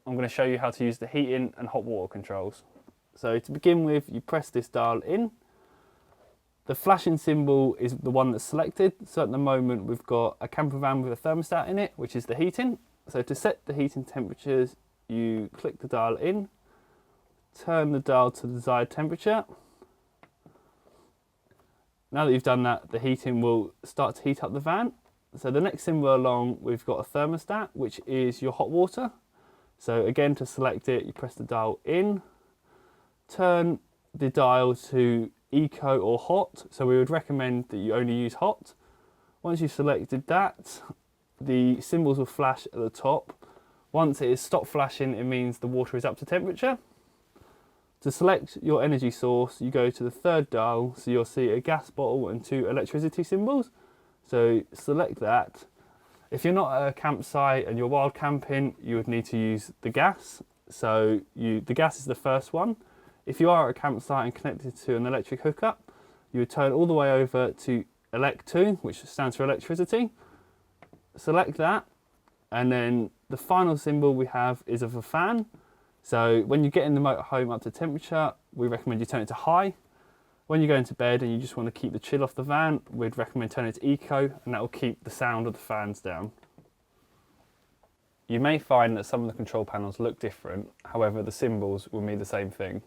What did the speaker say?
I'm going to show you how to use the heating and hot water controls. So to begin with, you press this dial in. The flashing symbol is the one that's selected. So at the moment we've got a camper van with a thermostat in it, which is the heating. So to set the heating temperatures, you click the dial in, turn the dial to the desired temperature. Now that you've done that, the heating will start to heat up the van. So the next symbol along, we've got a thermostat, which is your hot water. So again, to select it, you press the dial in, turn the dial to eco or hot. So we would recommend that you only use hot. Once you've selected that, the symbols will flash at the top. Once it is stopped flashing, it means the water is up to temperature. To select your energy source, you go to the third dial, so you'll see a gas bottle and 2 electricity symbols. So select that. If you're not at a campsite and you're wild camping, you would need to use the gas. So the gas is the first one. If you are at a campsite and connected to an electric hookup, you would turn all the way over to Elect 2, which stands for electricity. Select that, and then the final symbol we have is of a fan. So when you get in the motorhome up to temperature, we recommend you turn it to high. When you go into bed and you just want to keep the chill off the van, we'd recommend turning it to eco, and that will keep the sound of the fans down. You may find that some of the control panels look different, however the symbols will mean the same thing.